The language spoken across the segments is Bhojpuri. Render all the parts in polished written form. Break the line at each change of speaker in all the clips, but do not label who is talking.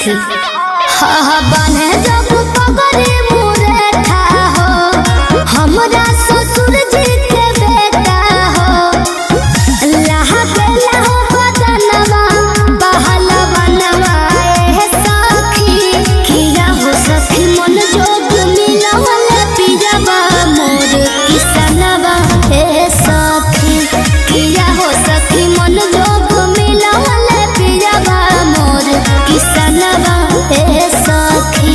सखी हा बने जब पगड़ी मुरे था हो हमरा ससुर जी के बेटा हो लहा के लहा बदनवा बहला बनवाए सखी किया हो सखी मन जोग मिलवल पिजवा मोर किसनवा ए सखी किया हो सखी मन जोग मिलवल पिजवा मोर किसनवा ए सखी।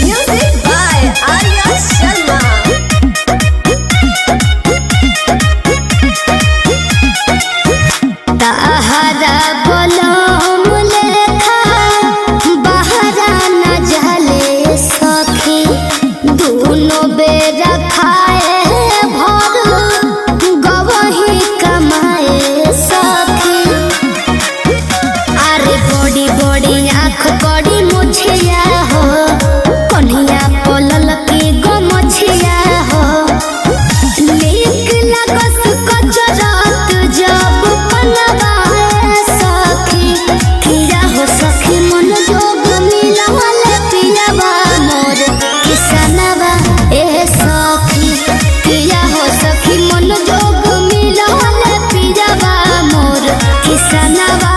Music by Arya Sharma.
ताहरा बलम लेखा बहरा न जले सखी दोनों बेरा खाए भर गवही कमाए सखी अरे बड़ी बड़ी आँख बड़ी मुछिया हो कन्हिया पलल की गमछिया हो नीक लागस कचरात जब पनवाए सखी किया हो सखी मन जोग मिलवल पिलवा मोर किसनवा ए सखी किया हो सखी मन जोग मिलवल पिलवा मोर किसनवा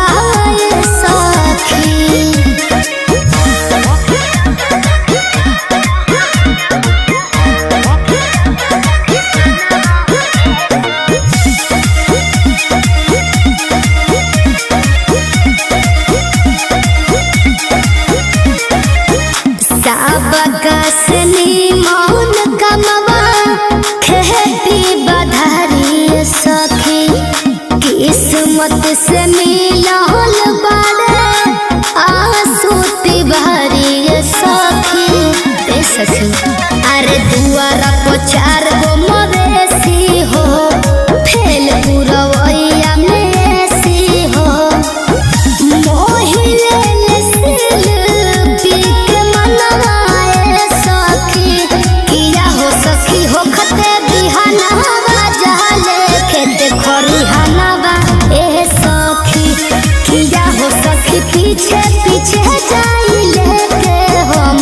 ए सखी। साबकसनी मौन कमवा खेती बधारी सखी किस्मत से मिलल बारे आसूती भारी सखी ए सखी अरे दुआरा को चार गो मवेशी हो फेल पुरवैया में सी हो मोहिले सिल पीक मनवाए सखी किया हो सखी हो खते बिहानवा जहले खेत खरिहानवा ए सखी किया हो सखी पीछे पीछे जाई लेके हम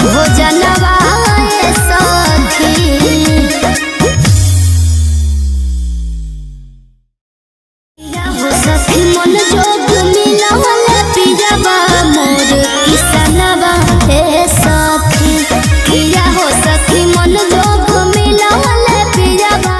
भोजनवा ए सखी। किया हो सखी मन जोग मिलवल पिजवा मोर किसनवा ए सखी किया हो सखी मन जोग मिलवल पिजवा।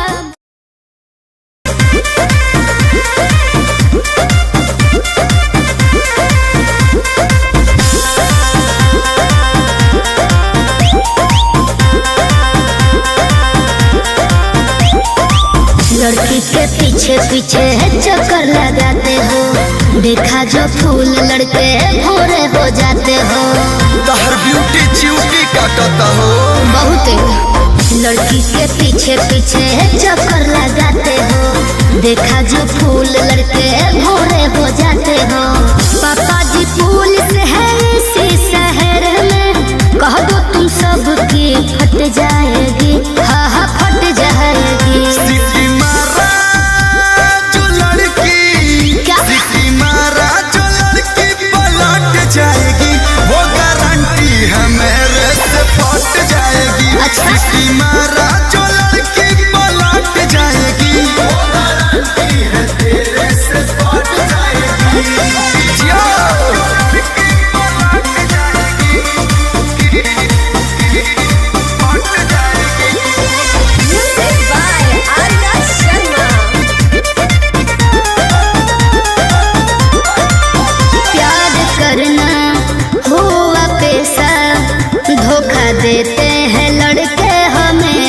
लड़की के पीछे पीछे चक्कर लगाते हो देखा जो फूल लड़के भोरे हो जाते हो
तहर ब्यूटी च्यूटी काटता हो
बहुत लड़की के पीछे पीछे चक्कर लगाते हो देखा जो फूल लड़के भोरे हो जाते हो पापा जी पुलिस है इसी शहर में कह दो तुम सबकी फट जाएगी हाँ हाँ फट जाएगी।
सिटी मारा जो लड़की
क्या?
सिटी मारा जो लड़की पलट जाएगी वो गारंटी है मेरे से फट जाएगी।
अच्छा।
सिटी मारा जो लड़की पलट जाएगी वो गारंटी है तेरे से फट जाएगी। जिया।
Music by Arya Sharma.
प्यार करना हुआ पेशा धोखा देते हैं लड़के हमें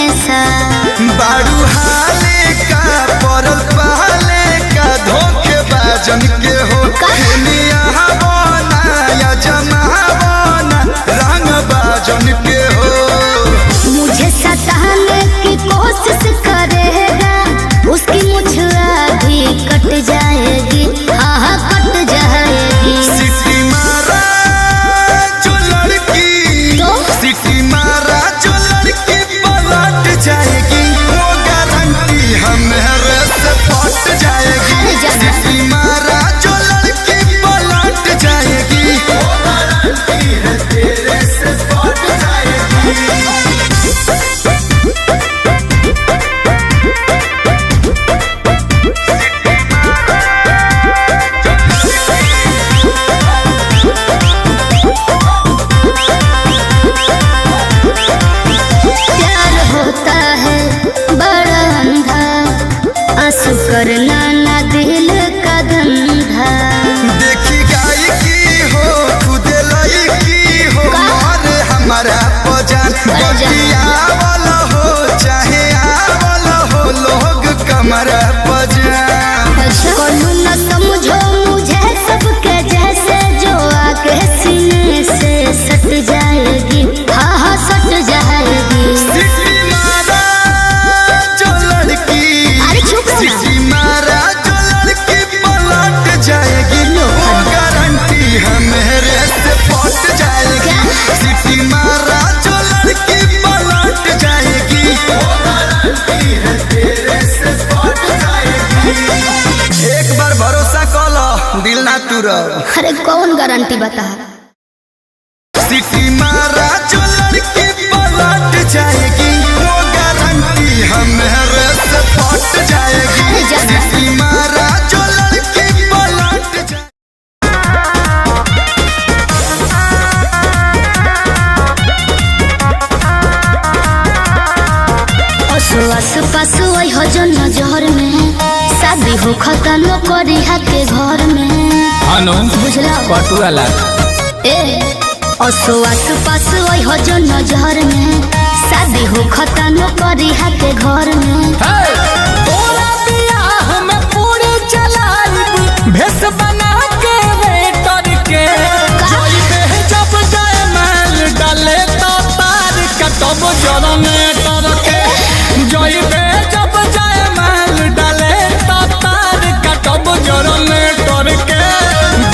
आवल हो चाहे आवल हो लोग कमर बजा
कोनू न समझो मुझे सबके जैसे जो आके सीने से सट जाएगी हाँ हाँ सट जाएगी
सिटी मारा जो लड़की
अरे चुप रहो ना।
सिटी मारा जो लड़की पलट जाएगी वो गारंटी है मेरे से पट जाएगी सिटी मारा जो लड़की पलट जाएगी वो गारंटी है तेरे से पट जाएगी एक बार भरोसा कर लो दिल ना तुरो
अरे कौन गारंटी बता
सिटी मारा जो लड़की पलट जाएगी वो गारंटी है मेरे से पट जाएगी
अरे जाना।
सिटी मारा जो लड़की पलट जाएगी
आस पास वही हो जो नजर में शादी हो खत्म करी के घर में
अनु
बुझला
पटुआ लाग
ए आस पास वही हो जो नजर में शादी हो खत्म करी के घर में
तोरा बियाह में पूरी चलाई भेस बना के वेटर के जोई पे जब जाए माल डाले तो तार कटब जरने तर के जोई पे जब जाए माल डाले तो तार कटब जरने तर के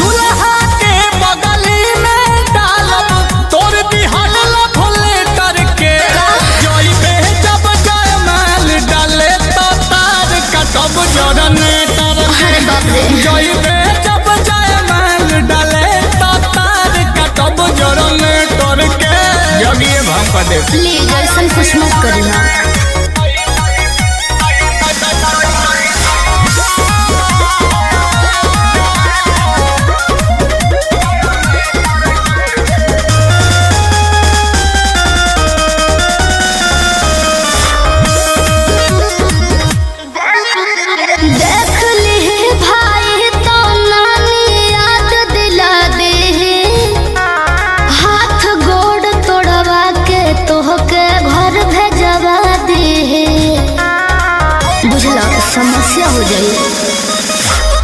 दुल्हा के बगली में डालब तोर दिहल भोले तर के जोई पे जब जाए माल डाले तो तार कटब जरने तर
अरे बाप रे
जोई पे जब जाए माल डाले तो तार कटब जरने तर के जगिए भाम कर दे
प्लीज ऐसा कुछ मत करना देख ली भाई तो नानी याद दिला दे हाथ गोड़ तोड़वा के तोहके घर भेजवा दे बुझला समस्या हो जाए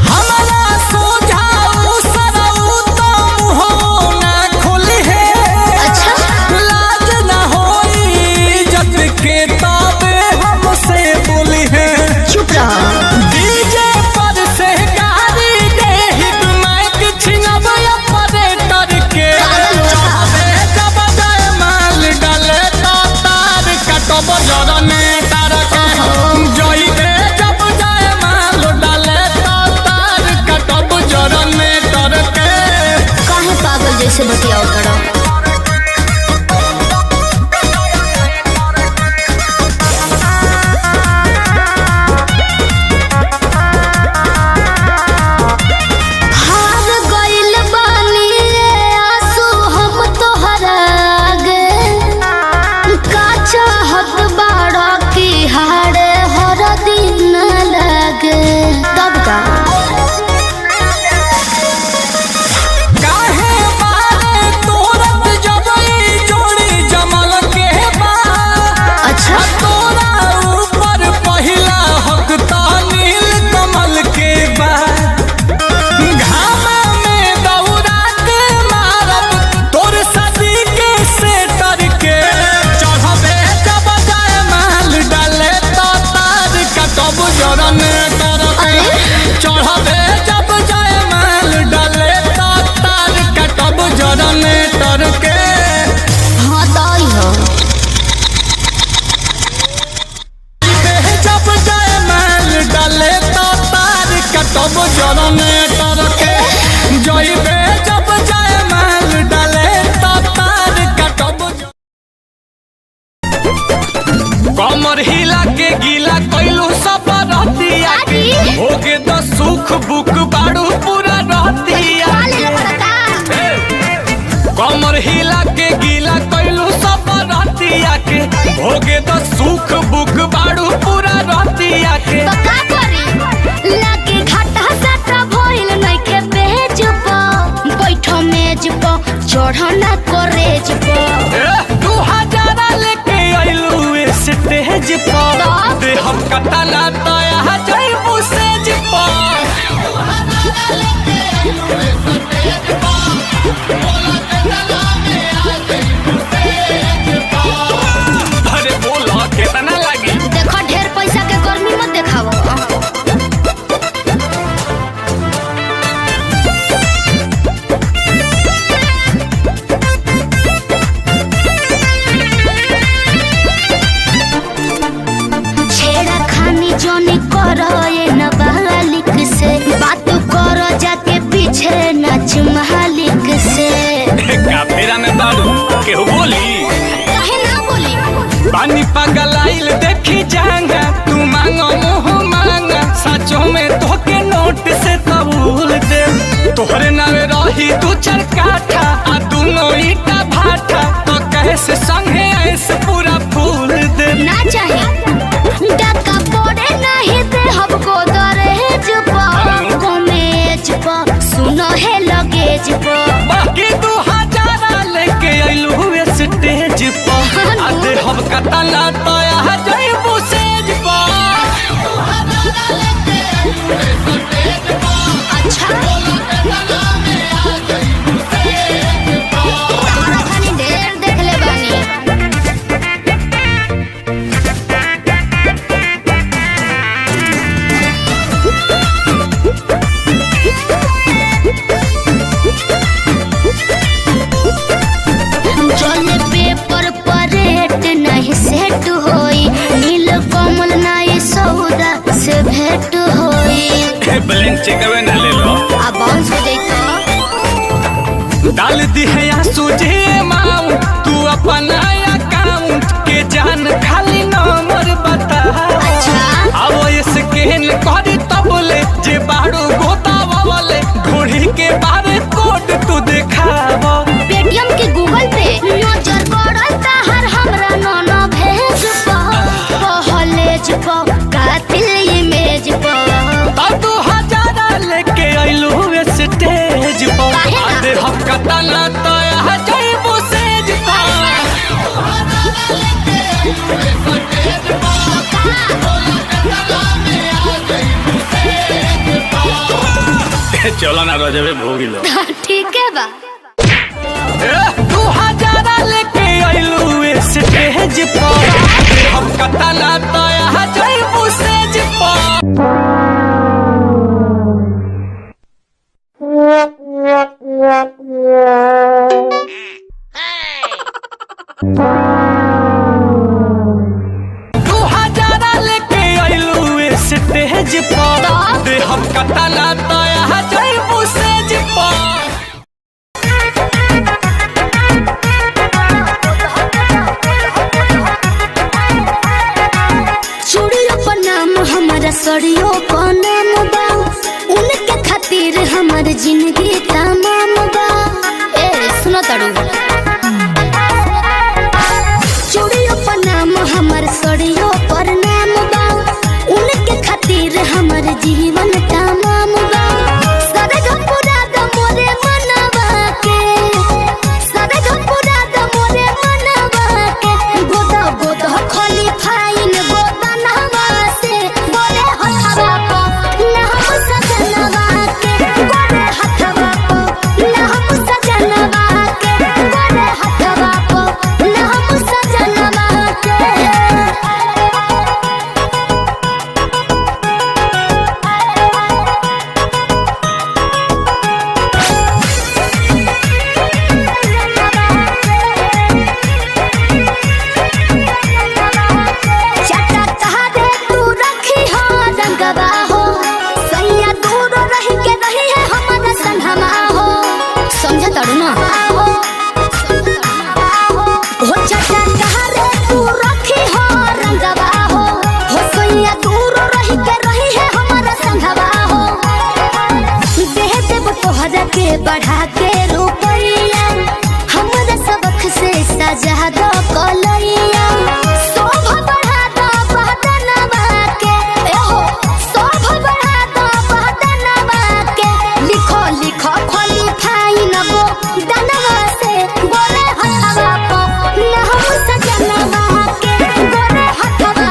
हमारा सोझाऊ सरऊ तो मुहो ना खुली है
अच्छा
लाज ना होई जब के ताबे हमसे बोली है
चुप रहा
डीजे पर से गाड़ी दे हिट माइक छिनब ऑपरेटर के चाहे जब जाए माल डाले तो तार कटब जरने तार के जोई दे जब जाए माल डाले तो तार कटब जरने तार के
काहे पागल जैसे बतियाओ करो हार गइल बानी रे आंसू हम तोहरा आगे का चाहत बाड़ा की हारे हर दिन लगे तब का
काहे बारे तोरत जबई जोड़ी जमल के बा
अच्छा
तोरा ऊपर पहिला हक ता नील कमल के बा घामा में दौड़ा के मारब तोर सदी के सेटर के चढ़बे जब जाए माल डाले तो तार कटब जरने तर के चढ़बे जब जाए माल डाले तो तार कटब जरने तर के
हाँ दाई हो
जब जाए माल डाले तो तार कटब जरने तर के जोई पे जब जाए माल डाले तो तार कटब कमर हिला के गीला कैलू सब रहतिया के होगे तो सुख बुक बाड़ू पूरा रहतिया कमर हिला के गीला कैलू सब रहतिया के होगे तो सुख बुक बाड़ू पूरा रहतिया के
तो का करी लागे घाटा साटा भइल नइखे पेज प बैठो मेज प चढ़ना करेज प
2000 लेके स्टेज पर दे हम कटाला तया जइबू सेज पर अरे बोला कितना लगी
देखो ढेर पैसा के गर्मी मत देखाओ। छेड़ा खानी जोनी करो ये नाबालिग से, बात करो जाके पीछे नाच मालिक से।
का फेरा में बाड़ू केहू बोली
काहे ना बोली?
पानी पागल आइल देखी जाएंगे तू मांगो मुँह मांगा सचो में तोके नोट से कबूल दे तोहरे नावे रही तू चरकाठा आ दोनों ईटा भाटा तो कैसे संगे ऐसे पूरा फूल दे
ना चाहिए डका पड़े नहीं दे हमको दरहेज पर कमेज पर सुनो है लगेज पर
बाकी 2000 लेके आइलू हुए स्टेज पर आधे हम कतला तया जइबू सेज पर
अच्छा खानी ढेर देख ले बानी। चले पेपर पर रेट नहीं सेट होई, नील कमल नहीं सौदा से भेंट होई।
ब्लैंक चेकवे ना ले लो
अब बाउंस हो जाई तो
डाल दी है या सूझे अमाउंट तू अपना अकाउंट के जान खाली नंबर बता
अच्छा
अब स्कैन करी तब ले जे बाड़ू गोतावले घोड़ी के बारे कोड तू दिखावा
पेटीएम के गूगल पे नजर पड़ता हर हमरा नोनो भेज पहलेज पर कातिल इमेज पर
तब 2000 लेके आइलू स्टेज पर आधे हम कतला तया जइबू सेज पर चलो ना रजबे भोगी लो
ठीक है बा
2000 लेके आइलू स्टेज पर हम कतला तया जइबू सेज पर लेके आइलू स्टेज पर दे हम कतला तया जइबू सेज पर
चूड़ियों पर नाम हमारा सड़ियों पर नाम बा, उनके खातिर हमार जिंदगी तमाम बा। ए सुनो तड़ू चूड़ियों पर नाम हमार सड़ियों पर नाम बा, उनके खातिर हमार जीवन तमाम बा। सरग पूरा द मोरे मनवा के, सरग पूरा द मोरे मनवा के, गोदा गोदा खाली फाइन गोदा नहवा से बोले हथवा को ना हम सजनवा के, बोले हथवा को ना हम सजनवा के, बोले हथवा को ना हम सजनवा के। चाटा तहारे तू रखी हो रंगवा हो, सैया दूर रही के रही है हमारा संगमा हो। समझ तड़ू ना हो चाटा तहारे तू रखी हो रंगवा हो सैया दूर रही के रही है हमारा संगवा हो। देह देव तोहरा के बढ़ा के रुपैया, हमारा सबक से सजा दो कलैया। शोभा बढ़ा दो बहदनवा के, एहो शोभा बढ़ा दो बहदनवा के। लिखो लिखो खोली फाइन गो दनवा से, बोले हथवा को ना हम सजनवा के, बोले हथवा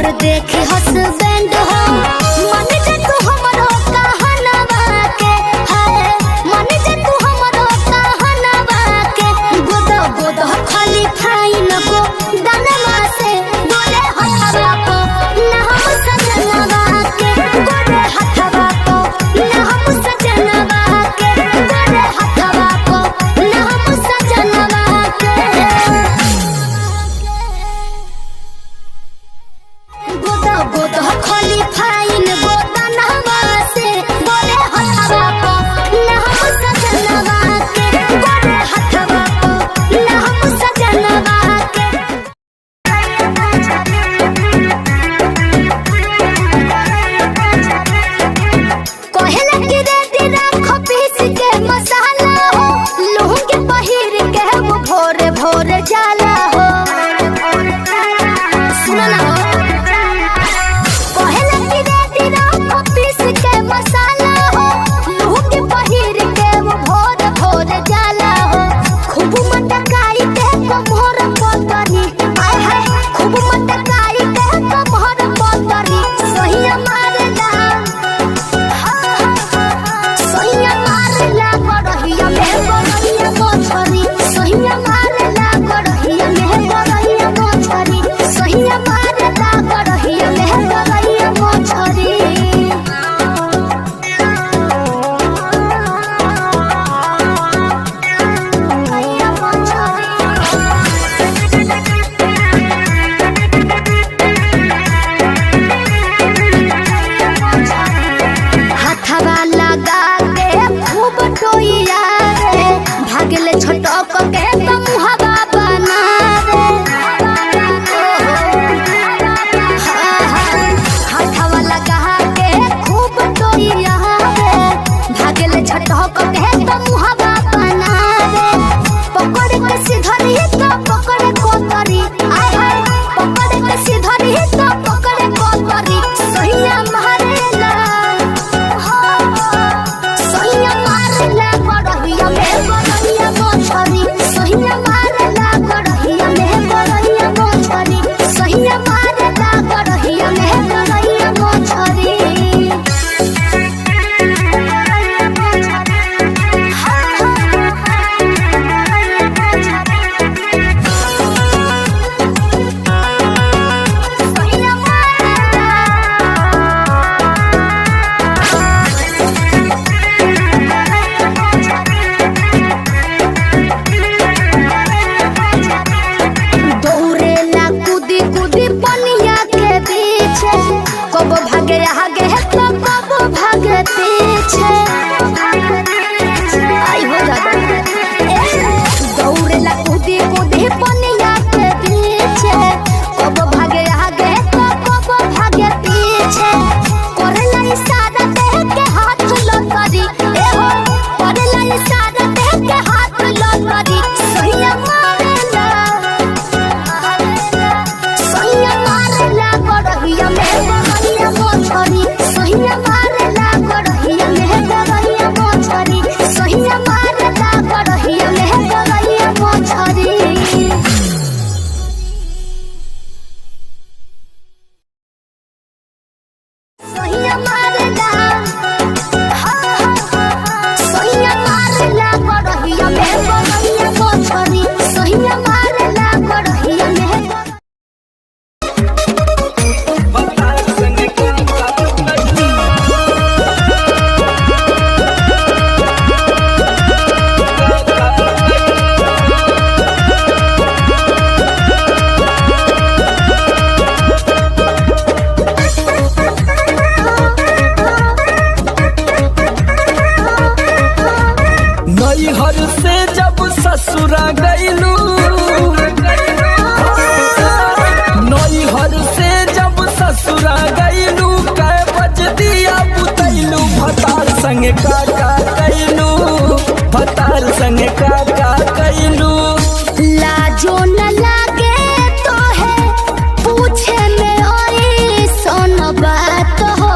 मोर देखे हसबैंड हो मन जे तू हमरो कहनवा के है मन जे तू हमरो कहनवा के गोदा गोदा खाली फाइन गो दनवा से गोरे हथवा को ना हम सजनवा के गोरे हथवा को ना हम सजनवा के गोरे हथवा को ना हम सजनवा के गोदा गोदा खाली फाइन गोदा नहवा से गोरे हथवा को ना हम सजनवा के गोरे हथवा को ना हम सजनवा के कोहला की रेडी राखो पीस के मसाला हो लूह के पहिर के वो भोरे भोरे जाला हो सुनो ना कोहला की रेडी राखो पीस के मसाला हो लूह के पहिर के वो भोरे भोरे जाला हो खूब मटकाई के कमर पतरी आय हाय खूब मटकाई के कमर पतरी सहिया मारेला सहिया मारेला गड़हिया में गड़हिया मोछरी सहिया मारेला गड़हिया में गड़हिया मोछरी सहिया मारेला गड़हिया में गड़हिया मोछरी हथवा लगा के खूब टोइया रे भागले छटक के मुहबा बना रे हथवा लगा के खूब टोइया रे भागले छटक के मुहबा बना रे पकड़ के सिधरी तो पकड़ कोतरी आय हाय पकड़ के सिधरी तो पकड़ कोतरी सहिया मारेला सहिया मारेला गड़हिया में गड़हिया मोछरी सहिया मारेला गड़हिया में गड़हिया मोछरी सहिया मारेला गड़हिया में गड़हिया मोछरी दौड़ेला कूदी कूदी पनिया के पीछे कब भागे आगे तो कब भागे पीछे आई हो दादा दौड़ेला कूदी कूदी पनिया के पीछे कब भागे आगे तो कब भागे पीछे करेला इशारा देह के हाथ लतरी ए हो करेला इशारा देह के हाथ लतरी सहिया मारेला सहिया मारेला गड़हिया में गड़हिया मोछरी सहिया मारेला गड़हिया में गड़हिया मोछरी सहिया मारेला गड़हिया में गड़हिया मोछरी सहिया मारेला सहिया मारेला गड़हिया में गड़हिया मोछरी सहिया मारेला गड़हिया में
नैहर से जब ससुरा गईलू नैहर से जब ससुरा गईलू कै बज दिया बुतैलू भतार संग का कैलू भतार संग का कैलू
लाजो न लागे तो है पूछे में ओई सोन बात हो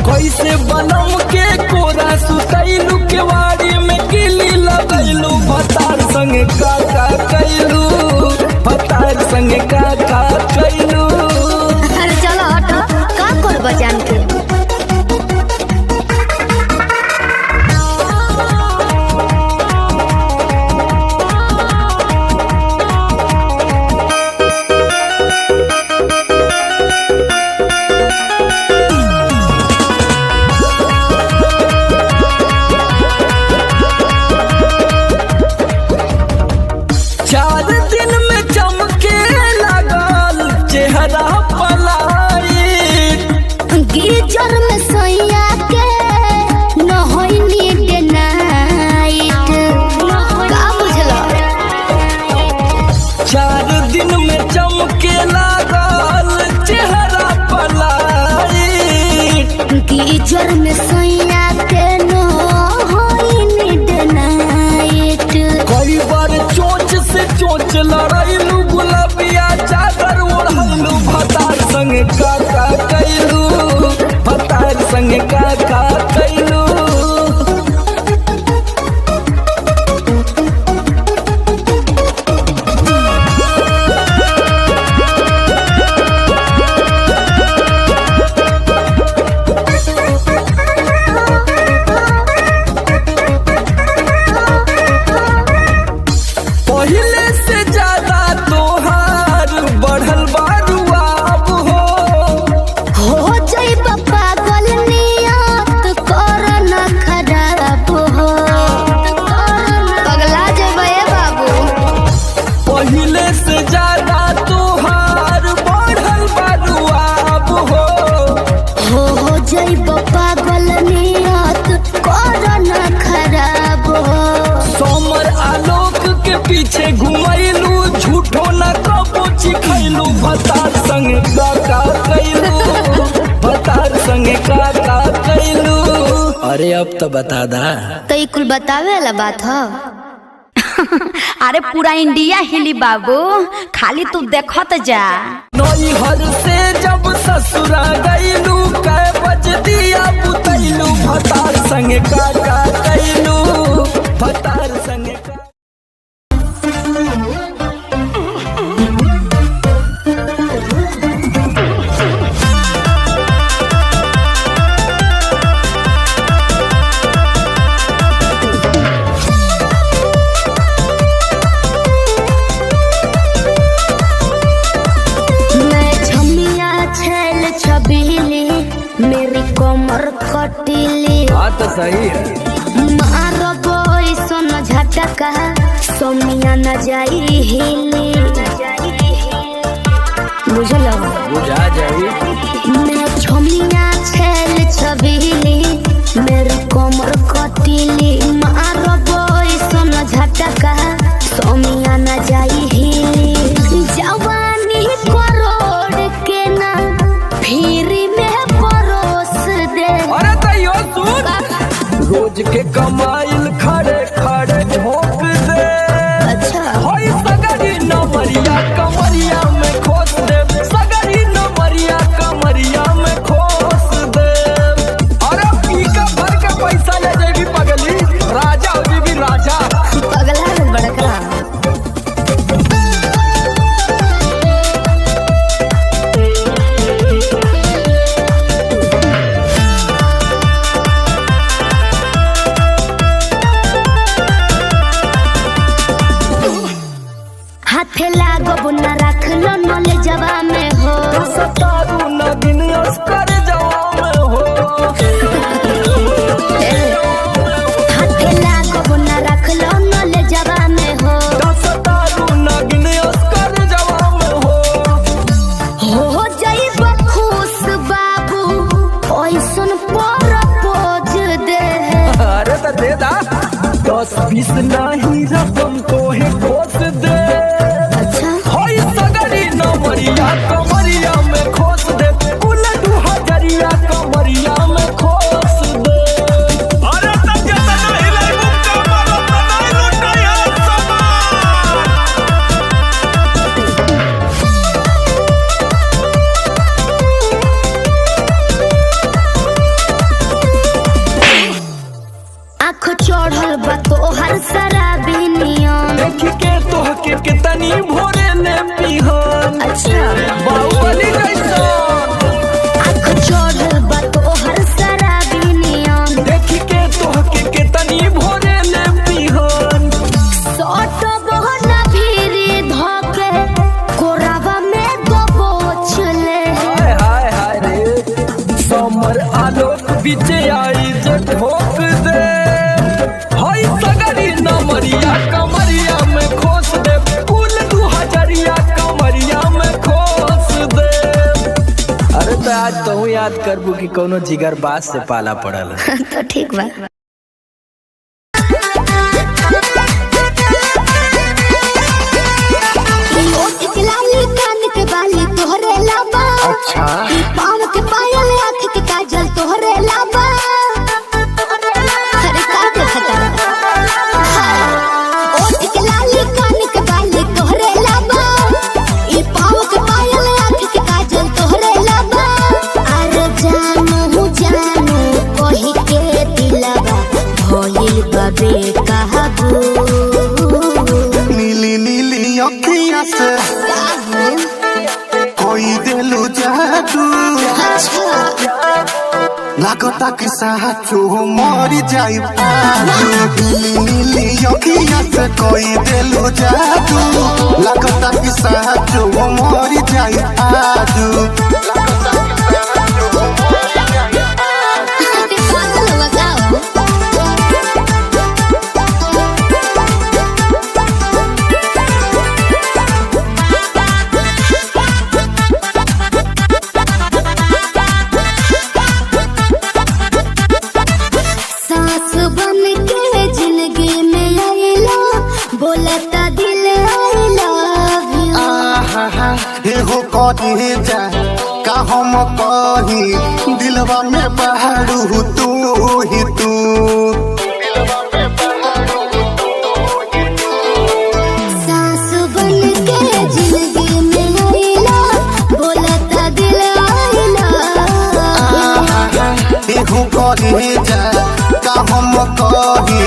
कैसे बनम के कोरा सुतैलू केवाड़ी में गिली लगैलू भतार संग का कैलू भतार संग का कैलू लड़ैलू गुलाबिया चादर ओढ़लू भतार संगे काका कैलू भतार संगे काका कैलू। पहिले से ज्यादा तोहार बढ़ल बारुआ अब
हो जाई पागल नियत कर न खराब हो पगला जेबे बाबू।
पहिले से ज्यादा तोहार बढ़ल बारुआ अब
हो जाई पागल नियत कर न खराब हो।
सोमर आलोक के पीछे घुमैलू झूठो न कबो चिखैलू भतार संगे काका कैलू भतार संगे काका कैलू। अरे अब तो बता दा।
तो ई कुल बतावे वाला बात हो।
अरे पूरा इंडिया हिली बाबू, खाली तू देखत जा।
नैहर से जब ससुरा गईलू कै बज दिया बुतैलू भतार संगे काका कैलू भतार संगे
मेरी कमर कटीली
बात सही है।
मारो बोई सोन झटका सोमिया न जाई हिली बुझलो
बुझा जाई।
मैं छमिया छेल छबीली मेरी कमर कटीली मारो बोई सोन झटका सोमिया न जाई हिली। जवानी करोड़ के ना फिर
रोज के कमाइल खड़े खड़े झोंक दे।
अच्छा
होई सगरी नमरिया कमरिया में खोस दे सगरी नमरिया कमरिया में खोस दे। अरे पीका भर के पैसा ले जेबी पगली राजा हो जेबी राजा
पगला है बड़का। हाथे लागो न रख लो नले जवा में हो
सतारू न दिन अस्कर जवा में हो।
हाथे लागो न रख लो नले जवा में हो
सतारू न दिन अस्कर जवा में हो
जाई खुश बाबू ओइसन पर पोज दे।
अरे तो दे दा 10-20 नहीं रकम तो है खोस दे। होई सगरी नमरिया कमरिया में खोस दे कुल 2000 कमरिया में खोस दे। अरे तब के तना हिलाई मुक्का मारो तना लुटाया
आँख चढ़ल बा तोहर शराबी नियम
देख के तोहके कितनी भोरे ने पिहन।
अच्छा
बाहुबली जैसा
आँख चढ़ल बा तोहर शराबी नियम
देख के तोहके कितनी भोरे ने पिहन।
सट बहना भीरी धोके कोरावा में दबोच ले।
हाय हाय हाय रे समर आलोक बीच आई जे ठोक दे। हाय सगरी नमरिया कमरिया में खोस दे कुल 2000 कमरिया में खोस दे। अरे तो आज तो याद करबू कि कोनो जिगर बास से पाला पड़ल।
तो ठीक बा।
अच्छा
पाँव के पायल आँख के काजल तोहरे लाबा। अरे का देखता ओठ के लाली कान के बाली तोहरे
अखियाँ से कोई दिलू जादू लागता कि साचो मरी जाई नीली अखियाँ से कोई दिलू जादू लागता कि साचो मरी जाई आजू कहे जा का हम कही दिलवा में बहरू तू ही तू
सास बन के जिंदगी में आइला बोलता दिल आइला
एहो कहे जा का हम कही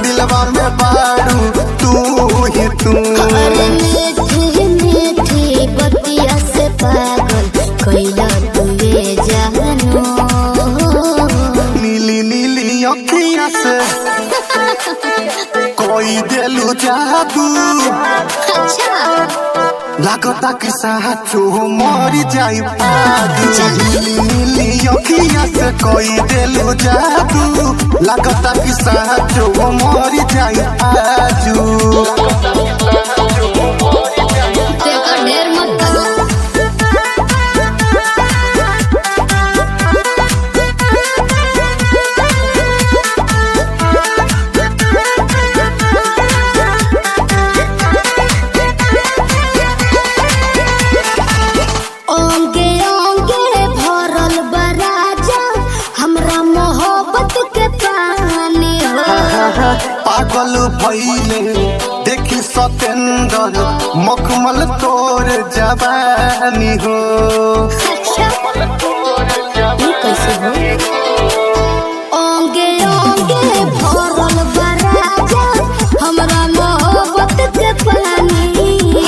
दिलवा में बहरू तू ही तू
पागल कैला तुए जानो
नीली नीली अखियाँ से कोई दिलू जादू लागता कि साचो मरी जाई नीली नीली अखियाँ से कोई दिलू जादू लागता कि साचो मरी जाई आजू पागल भइले देखी सतेंदर मखमल तोर जवानी हो
कैसे हो ओंगे ओंगे भरल बराजा हमरा मोहब्बत के पानी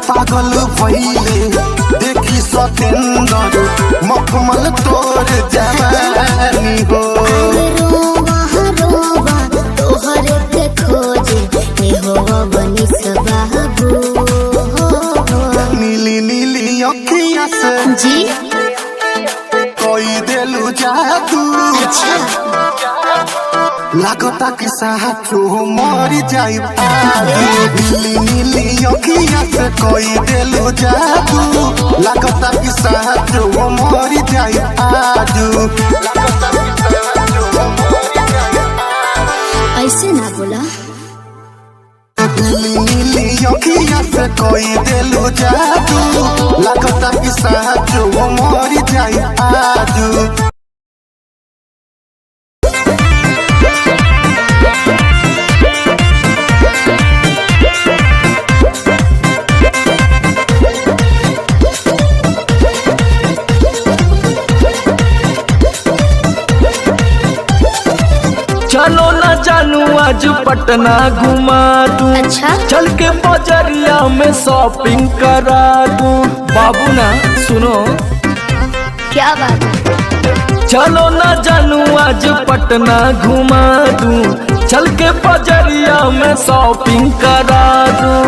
पागल भइले देखी सतेंदर मखमल तोर जवानी हो नीली नीली अखियाँ से
जी
कोई दिलू जादू लागता कि साचो मरी जाई नीली नीली अखियाँ से कोई दिलू जादू लागता कि साचो मरी जाई आजू
ऐसे ना बोला
नीली अखियाँ से कोई दिलू जादू लागता कि साचो मरी जाई आजू
चलो ना जानू आज पटना घुमा दूं
अच्छा
चल के बजरिया में शॉपिंग करा दूं बाबू ना सुनो
क्या बात है
चलो ना जानू आज पटना घुमा दूं चल के बजरिया में शॉपिंग करा दूं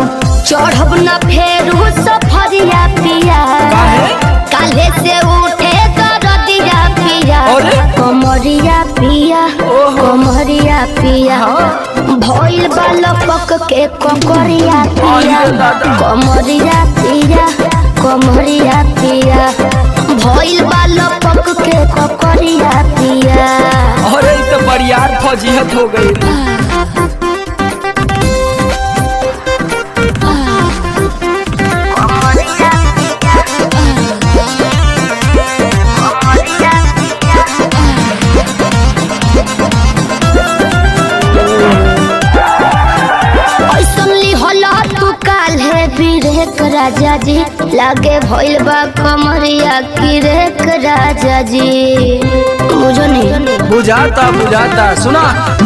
चढ़ब न फेरू सफरिया पिया काले से उठे दरदिया पिया कमरिया पिया कमरिया पिया भइल बालपक के ककरिया पिया कमरिया पिया कमरिया पिया भइल बालपक के ककरिया पिया
अरे तो बरियार फजीहत हो गई
राजा जी लागे भइल बा कमरिया की रेख राजा जी बुझो नहीं
बुझाता बुझाता सुना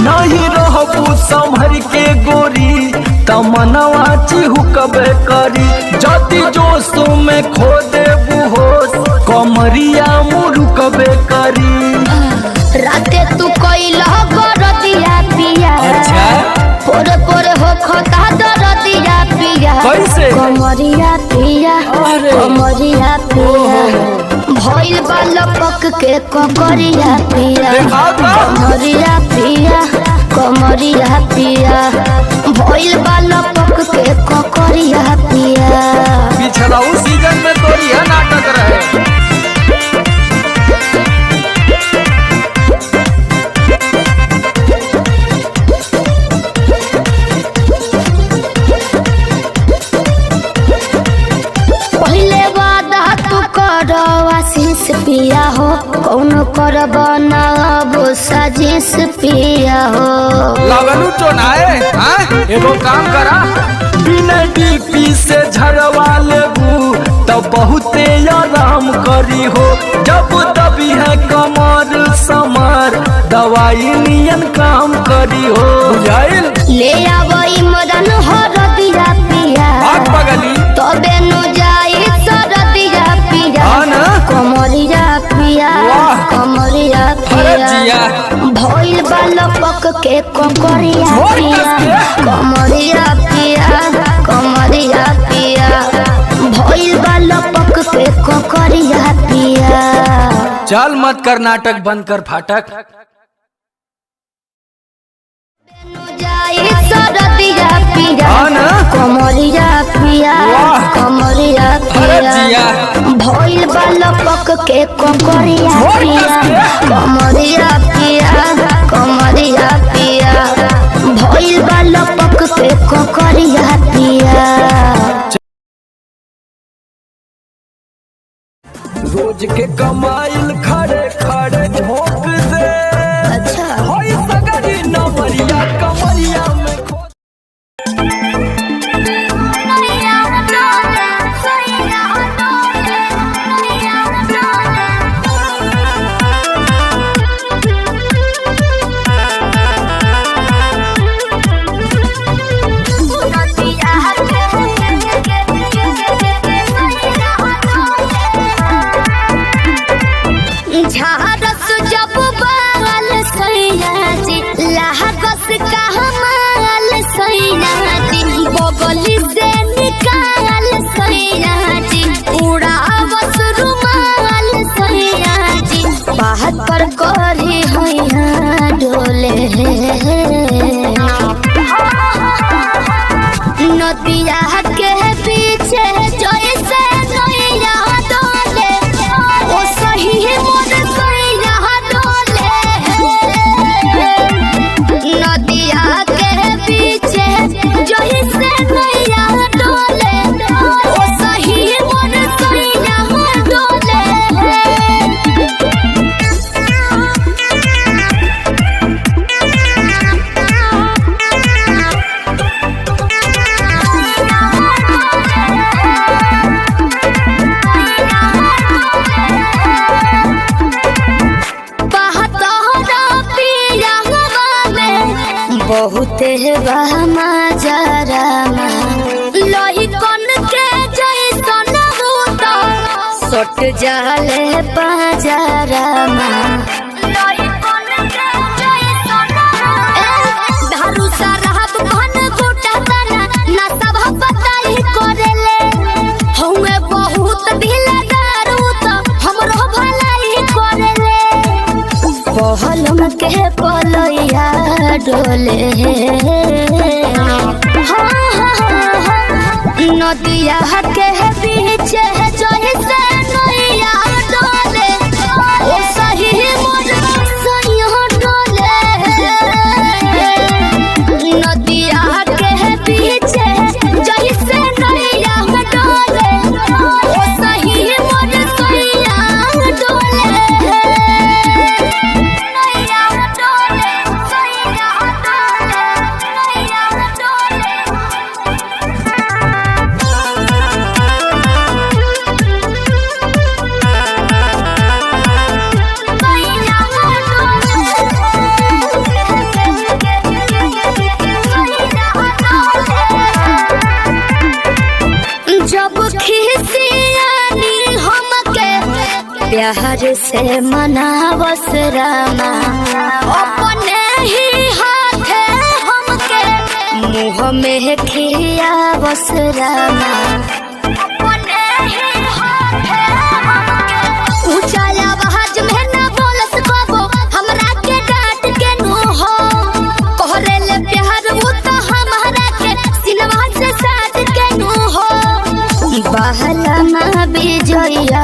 नहीं रहो संभर के गोरी तमनवा चिहुकबे करी जति जोश में खो देबू होश कमरिया मुरुकबे करी।
राते तू कोइला गरदिया पिया पोरे पोरे हो खता दरदिया पिया
कैसे
कमरिया पिया कमरिया पिया भइल बाल पक के ककरिया पिया कमरिया पिया कमरिया पिया भइल बाल पक के ककरिया पिया।
पिछला उस सीजन में तो यह नाटक रहे।
आशीष पिया हो कौन कर बनाब साजिश पिया हो
लगनू चोनाए एगो काम करा बिना डीपी से झड़वा लेबू तब बहुते आराम करी हो जब दबी है कमर समर दवाई नियन काम करी हो बुझाइल
ले आवई मदन हरदिया पिया
पगली
तबे नु जाई सरदिया पिया कमरिया पिया कमरिया पिया भइल बाल पक के ककरिया पिया कमरिया पिया कमरिया पिया भइल बाल पक के ककरिया पिया।
चल मत कर नाटक बंद कर फाटक
सरदिया पिया कमरिया पिया कमरिया पिया भइल बाल पक के ककरिया पिया कमरिया पिया कमरिया पिया भइल बाल पक के ककरिया पिया।
रोज के कमाइल खड़े खड़े झोंक दे
अच्छा
होई सगरी नमरिया कमरिया में खो
झारस जब बाल सैया जी लागस का हमाल सैया जी बगली से निकाल सैया जी उड़ावस रुमाल सैया जी बात पर करी हैया डोले नदिया के पीछे जैसे नैया डोले ओ सही मोर सैया डोले नदिया के पीछे जैसे नैया डोले ओ सही मोर सैया डोले। बहुते बहमा जरा लोही कन के जैसन होता सट जाले बाजारा लोही कन के जैसन धारू साराब घन गोटा तना ना सब बताई करेले हउए बहुत ढीला दारू तो हमरो भलाई करेले पहलम के पलैया डोले नदिया के पीछे जैसे नैया डोले ओ सही मोर सैया डोले नदिया के पीछे जैसे नैया डोले ओ सही मोर सैया डोले नैया डोले सैया डोले नैया डोले। प्यार से मनावस रामा अपने ही हाथे हमके मुँह में खियावस रामा अपने ही हाथे हमके ऊंचा आवाज में ना बोलस कबो हमरा के डांट के नु हो कहरे ले प्यार वो तो हमारा के सिनवा से साथ के नु हो बहला माँ बिजोया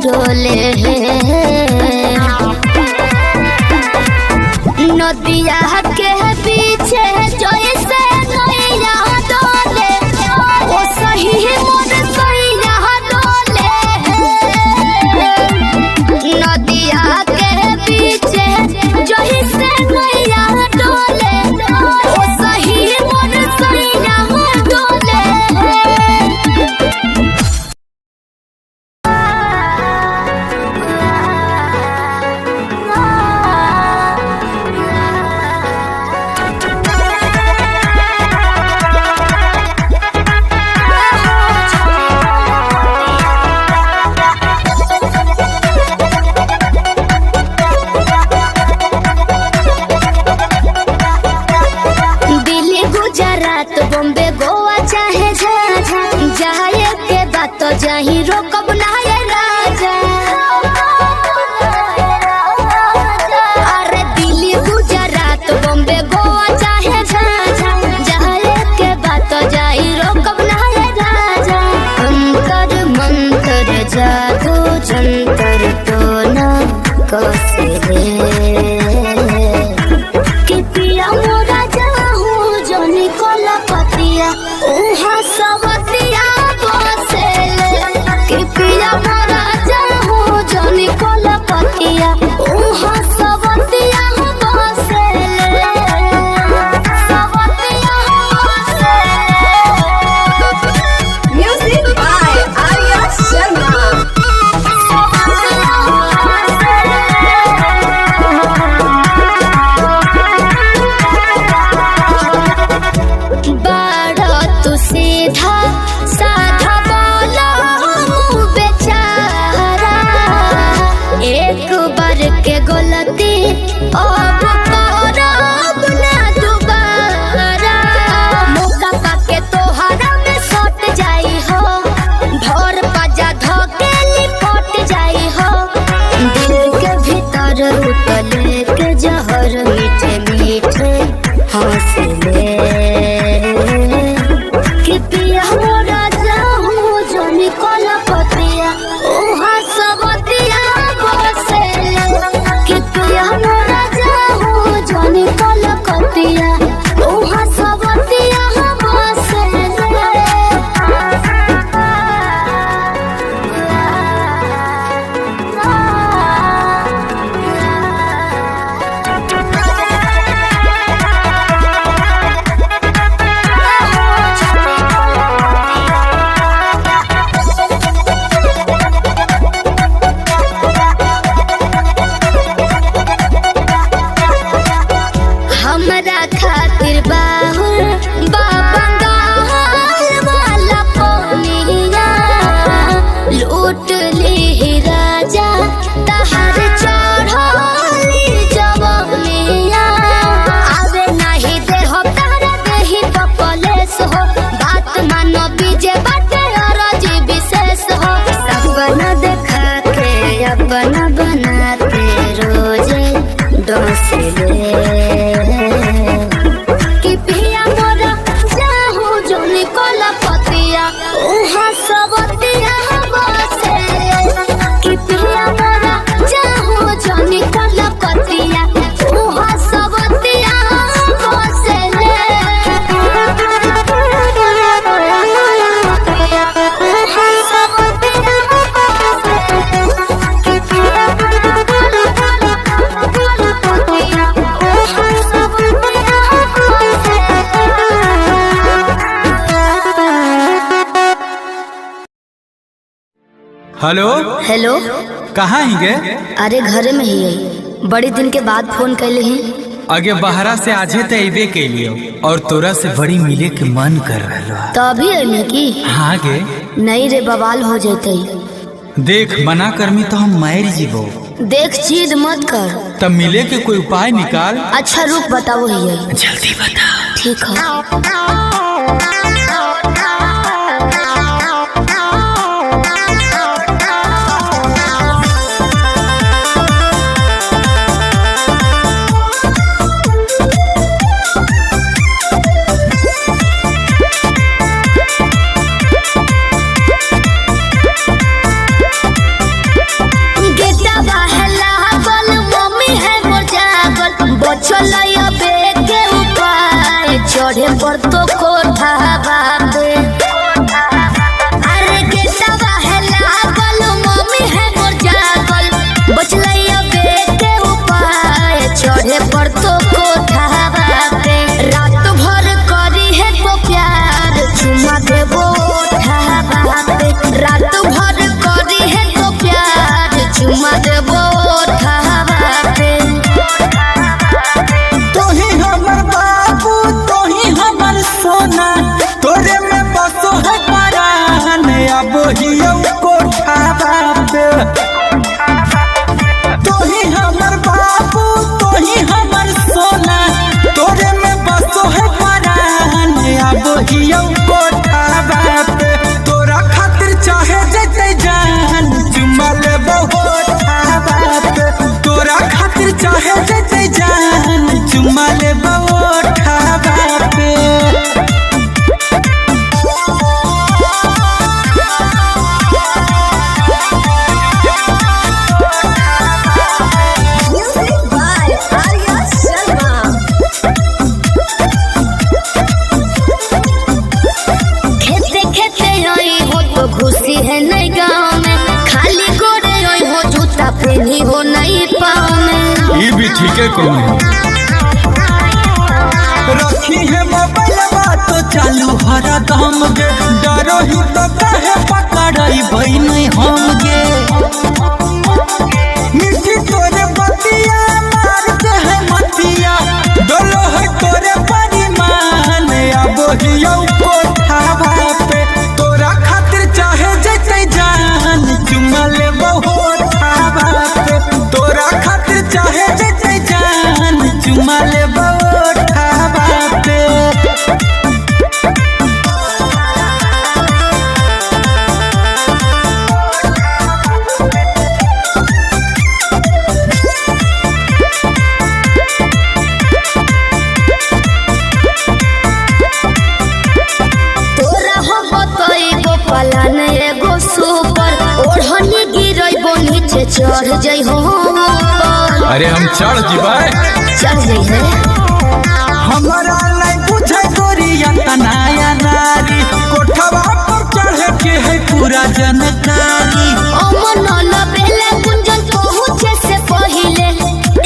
डोले नदिया के पीछे जैसे नैया डोले ओ सही मोर सैया डोले नदिया के पीछे जैसे नैया डोले ओ सही मोर सैया डोले। दिल्ली गुजरात बॉम्बे गोवा चाहे जाए के बात तो जाही रोकब ना ये राजा अरे दिल्ली गुजरात बॉम्बे गोवा चाहे जाए के बात तो जाही रोकब ना ये राजा अंतर मंत्र जादू जंतर तो ना कसे कि पिया मोरा जाहू जोनी कोला पतिया उहा सबतिया बसेले कि पिया मोरा जाहू जोनी कोला पतिया उहा सबतिया बसेले सबतिया बसेले म्यूजिक बाय आर्या शर्मा बड़ा तू सीधा साधा बोला बेचारा एक बार के गलती अब करब ना दोबारा मौका पाके तोहरा में सट जाई हो भोर पजा धोके लिपट जाई हो दिल के भीतर उतले के जहर मीठे मीठे हंसले कि पिया मोरा जाहू जोनी कोला पतिया उहा सबतिया बसेले कि पिया मोरा जाहू जोनी कोला पतिया उहा सबतिया हमरा खातिर बाहुर बाबंगाल वाला पोनिया लूट ली राजा तहर चढ़ली जवनिया आवे नहीं दे हो तारा देही तो कलेस हो बात मानो बीजे बाटे अरजी विशेष हो सपना देखा के अपना बनाते रोजे डोसले कि पिया मोरा जाहू जोनी कोला पतिया उहा सबतिया बसेले कि पिया मोरा जाहू जोनी कोला पतिया उहा सबतिया बसेले उहा सबतिया कि पिया
हेलो
हेलो
कहाँ ही गए?
अरे घरे में ही है बड़ी दिन के बाद फोन कैले हैं
आगे बहरा से आजे तो अबे के लिए और तोरा से बड़ी मिले के मन कर रहा
तो अभी अने की
हाँ गे
नहीं रे बवाल हो जते
देख मना करमी तो हम मार जीवो।
देख जिद मत कर।
तब मिले के कोई उपाय निकाल।
अच्छा रुक बताओ भैया।
जल्दी बता।
ठीक है। चढ़े पर तो कोठा बाबे अरे गेटवा है लागल मम्मी है मोर जागल बचलैया बेटे उपाय चढ़े पर तो कोठा बाबे रात भर करी है तो प्यार चुमा देबो ओठा बाबे रात भर करी है तो प्यार चुमा देबो ओठा बाबे
सोना तोरे में बसो है परान अब हियो कोठा बाबे तोही हमर बाबू तोही हमर सोना तोरे में बसो है परान अब हियो कोठा बाबे तोरा खातिर चाहे जते जान चुमा लेबो ओठा बाबे तोरा खातिर चाहे जते जान चुमा लेबो ओठा बाबे
खुशी है नहीं गाँव में खाली गोरे हो जूता पहनी हो नहीं पाँव में
ये भी ठीक है कौन रखी है मोबाइल बात तो चालू हरा दम गे डरो ही तो कहे पकड़ाई भाई नहीं हम गे मिठी तोरे बतिया मारते है मतिया डोलो है तोरे परिमान अब हियो कोठा बापे तोरा खातिर चाहे जते जान चुमा लेबो ओठा बापे तोरा खातिर चाहे जते जान चुमा लेबो ओठा बापे
पलान एगो सुपर ओढ़नी गिरैबो नीचे चढ़ जाइ हो
अरे हम चढ़ जीवाए
चढ़ जाइ है
हमरा नहीं बुझे गोरिया तनाया नारी कोठवा पर चढ़े के है पूरा जानकारी
अमन लबेले कुंजन पहुंचे से पहिले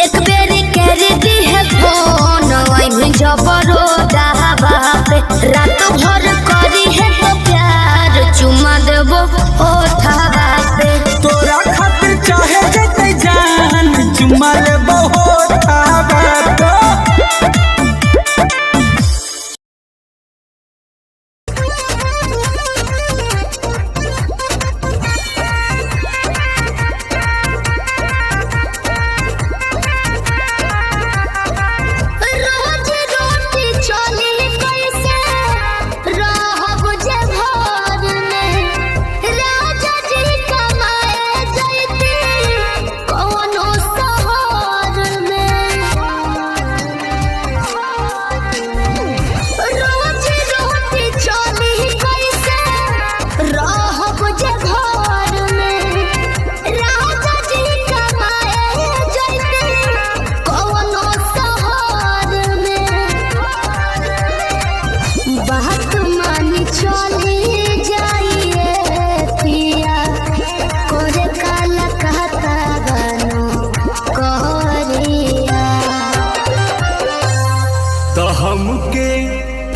एक बेरी कर दी है फोन आई में जबरो दावा पे रात भर करी है तो प्यार चुमा देबो ओठा बापे
तोरा खातिर चाहे जते जान चुमा लेबो ओठा बापे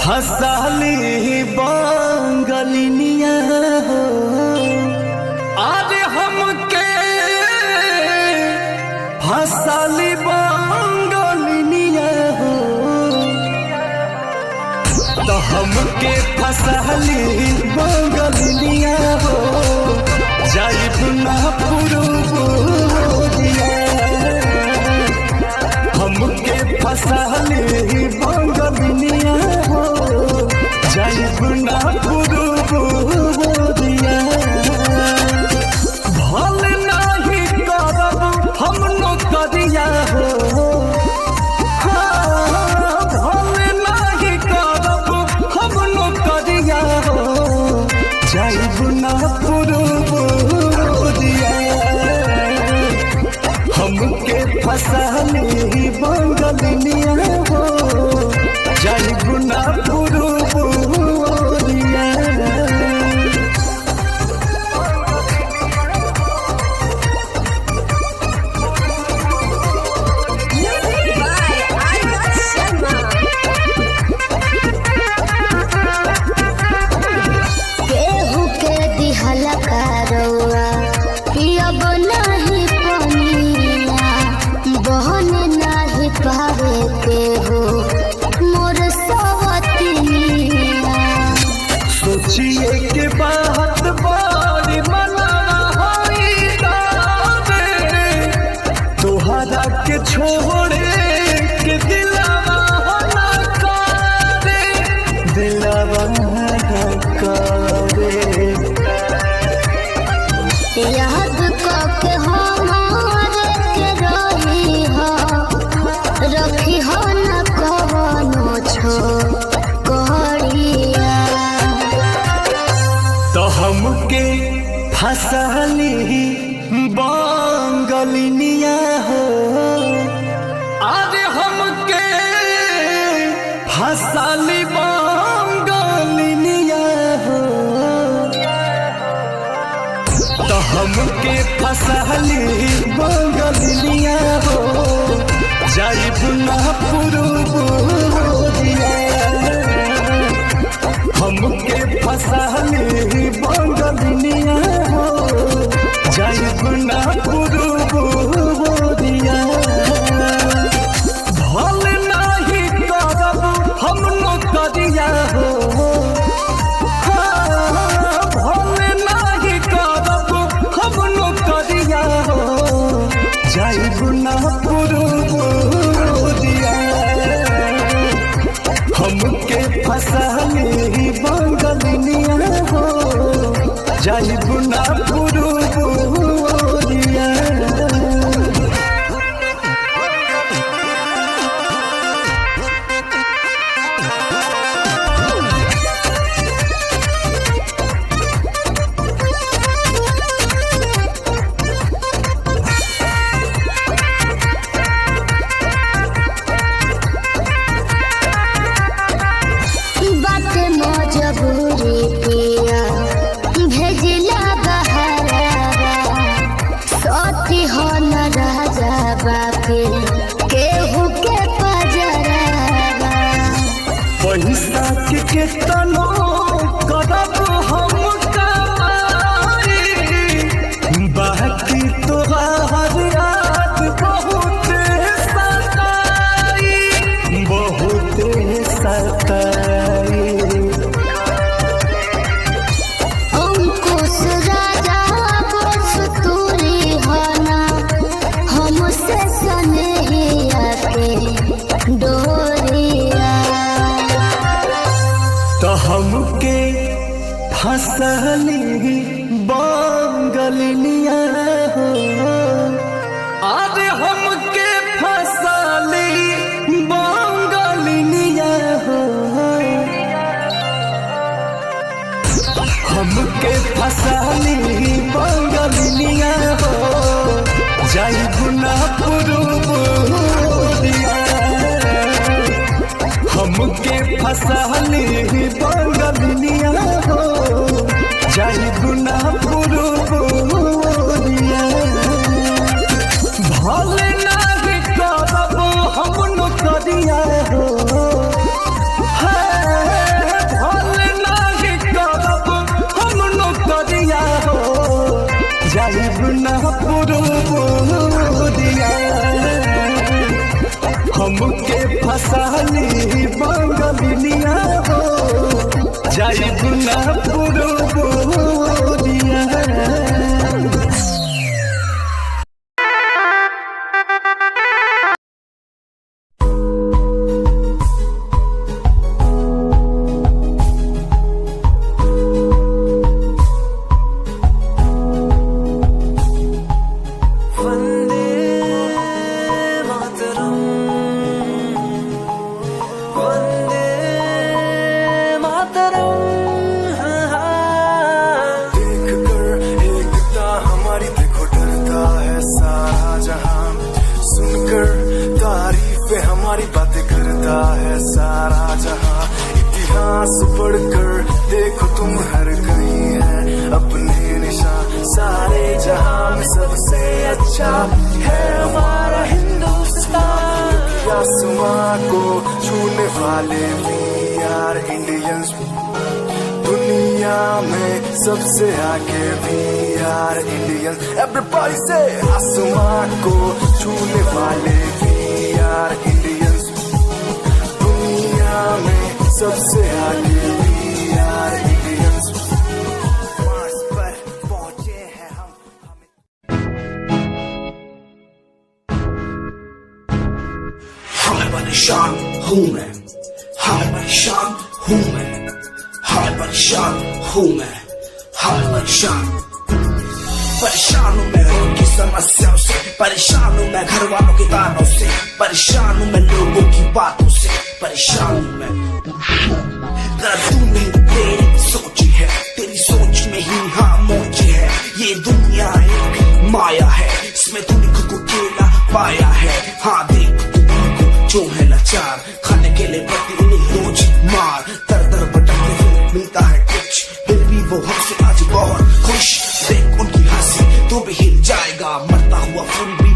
हंसाली बांगलिनिया हो आज हमके हंसाली बांगलिनिया हो तो हमके फसली बांगलिनिया हो जाइब ना पुरुबोरिया हमके फसाली बंगलिनिया हो जाइब ना पुरुबोरिया भल नाही करब हम नौकरिया हो भल नाही करब हम नौकरिया हो जाइब ना पुरुबोरिया हमके फसाली बंगलिनिया हो जाइब ना पुरुबोरिया
केहू के दिहल करौआ पियब नाही पनिया बहन नाही पावे केहू मोर सवतिनिया
सोचिए के बात बड़ी मनाना होई दावे तोहरा के छोड़े के दिलावा होना करे दिलावा होना करे
याद के हमारे के रही हो रखी हो न कवनो छो करिया
तो हमके फसाली बंगलिनिया हो अरे हमके फसाली बंगलिनिया हो तो हमके फसाली बंगलिनिया हो जाइब ना पुरुबोरिया हमके फसाली बंगलिनिया हो जाइब ना पुरुबोरिया भल नाही करब हम नौकरिया हो भल नाही करब हम नौकरिया हो जाइब ना पुरुबोरिया हमके फसाली बंगलिनिया हो जाइब ना पुरुबोरिया
बात मजबूरी पिया भेजिला बहरावा सती हो न राजा बापे केहू के पजरावा
पैसा के केतनो करब हम कमाई बाकी तोहार याद बहुत सताई बहुत सताई
अंकुश राजा बस तूरी होना हमसे सनेहिया के डोरिया
तो हमके फसली बंगलिनिया हो अरे हमके फसली बंगलिनिया हो हमके फसली बंगलिनिया हो जाइब ना पुरुबोरिया हमके फसाली बंगलिनिया हो जाइब ना पुरुबोरिया भल नाही करब हम नौकरिया हो भल नाही करब हम नौकरिया हो जाइब ना पुरुबोरिया हमके फसाली बंगलिनिया हो जाइब ना पुरुबोरिया। पास बढ़कर देखो तुम हर कहीं है अपने निशान सारे जहां में सबसे अच्छा है हमारा हिंदुस्तान आसमां को छूने वाले भी यार इंडियंस दुनिया में सबसे आगे भी यार इंडियंस एवरीबॉडी से आसमां को छूने वाले भी यार इंडियंस दुनिया में सबसे आगे भी यार इंडियंस मार्स पर पहुंचे हैं हम
परेशान हूँ मैं हाय परेशान हूँ मैं हाय परेशान हूँ मैं हाय परेशान हूँ मैं उनकी समस्याओं से परेशान हूँ मैं घर वालों के तानों से परेशान हूँ मैं लोगों की बातों से परेशान हूँ मैं तू नहीं तेरी सोच है तेरी सोच में ही हाँ मोच है ये दुनिया एक माया है इसमें तूने खुद को अकेला पाया है हाँ देख जो है लाचार खाने के लिए पति रोज मार दर दर भटकते हुए मिलता है कुछ फिर भी वो हमसे आज बहुत खुश देख उनकी हंसी तो भी हिल जाएगा मरता हुआ फूल भी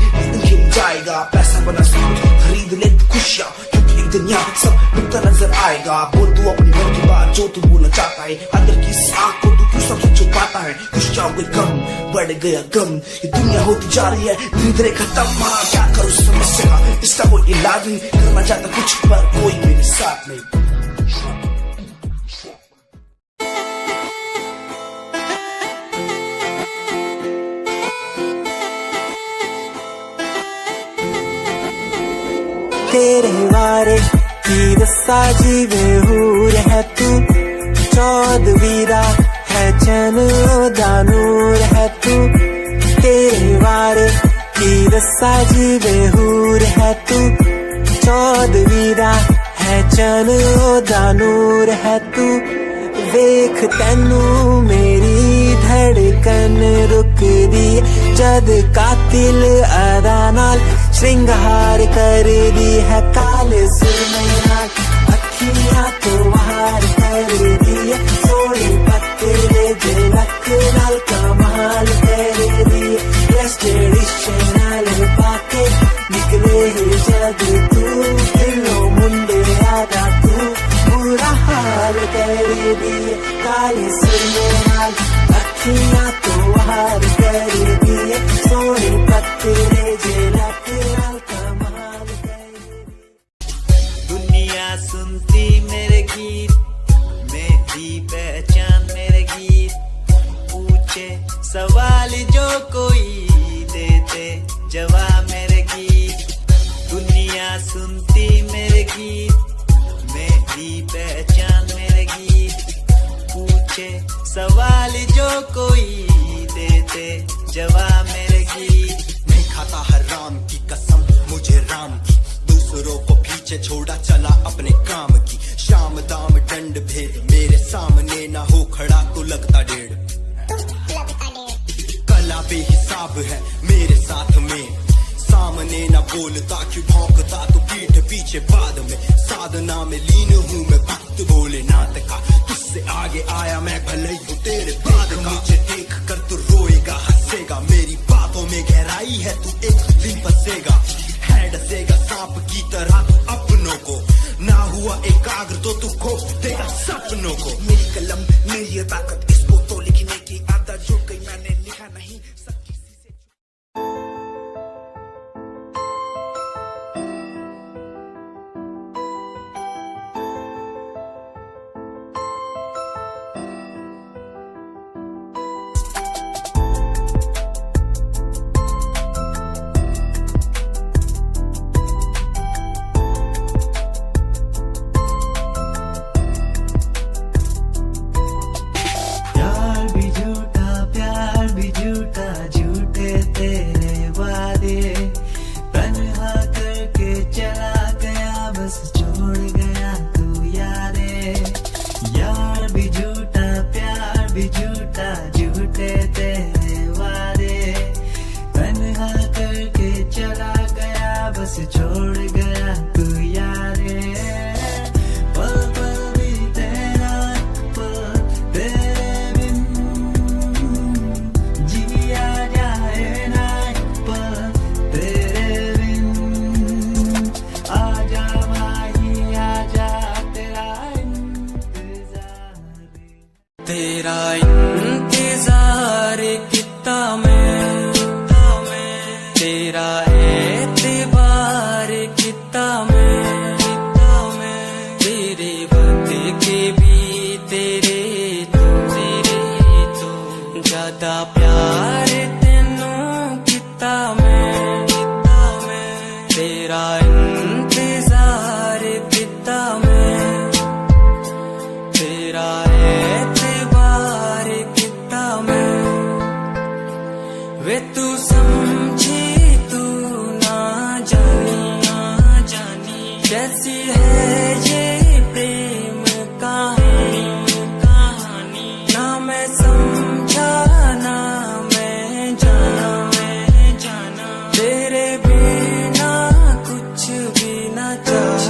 हिल जाएगा पैसा बना सूट खरीद ले खुशियाँ क्योंकि एक दिन यहाँ सब मिलता नजर आएगा बोल तू अपनी मन की बात जो तू बोलना चाहता है अंदर की आँख को तू क्यों सबसे छुपाता है खुशियाँ कोई कम बढ़ गया गम ये दुनिया होती जा रही है धीरे धीरे खत्म हाँ क्या करूँ समस्या का इसका कोई इलाज नहीं करना चाहता कुछ पर कोई मेरे साथ नहीं
तेरे वारे की रस्सा जीवे हूर है तू चौदवीरा है चैन दानूर है तू तेरे वारे की रस्सा जीवे हूर है तू चौदवीरा है चैन दानूर है तू वेख तैनू मेरी धड़कन रुक दी जद कातिल अदा नाल श्रृंगार कर दी है काले सुरमई नाल अखियां तो वार कर दी है सोनी पत्ते झलक नाल कमाल कर दी वेस्ट ट्रेडिशनल पाके निकले जग तू दिलो मुंडे आदा तू बुरा हाल कर दी काले सुरमई नाल अखियां तो वार कर दी है सोनी पत्ते झलक
सुनती मेरे गीत मेरी पहचान मेरे गीत पूछे सवाल जो कोई देते जवाब मेरे गीत दुनिया सुनती मेरे गीत मेरी पहचान मेरे गीत पूछे सवाल जो कोई देते जवाब मेरे गीत
नहीं खाता हराम की कसम मुझे राम की दूसरों को पीछे छोड़ा चला अपने काम की शाम दाम दंड भेद मेरे सामने ना हो खड़ा तो लगता डेढ़ कला बेहिसाब है मेरे साथ में सामने ना बोलता क्यों भौंकता तो पीठ पीछे बाद में साधना में लीन हूँ मैं भक्त भोलेनाथ का तुझसे आगे आया मैं भले ही हूँ तेरे बाद का मुझे देख कर तू रोएगा हंसेगा मेरी बातों में गहराई है तू एक दिन फंसेगा डसेगा सांप की तरह तू अपनों को ना हुआ एकाग्र तो तू खो देगा सपनों को मेरी कलम मेरी ताकत इसको तो लिखने की आदत जो कहीं मैंने लिखा नहीं सब किसी से
छोड़ गया तू यारे पल पल भी तेरा
तेरा इंतजार कितना मैं, तेरा एतबार कितना मैं, तेरे वक्त के भी तेरे तो ज्यादा प्यार तेनों कितना मैं, तेरा इंतजार कितना मैं, तेरा एतबार कितना मैं। वे तू समझी तू ना जानी कैसी है ये प्रेम कहानी, ना मैं समझा ना मैं जाना, तेरे बिना कुछ भी ना चाह,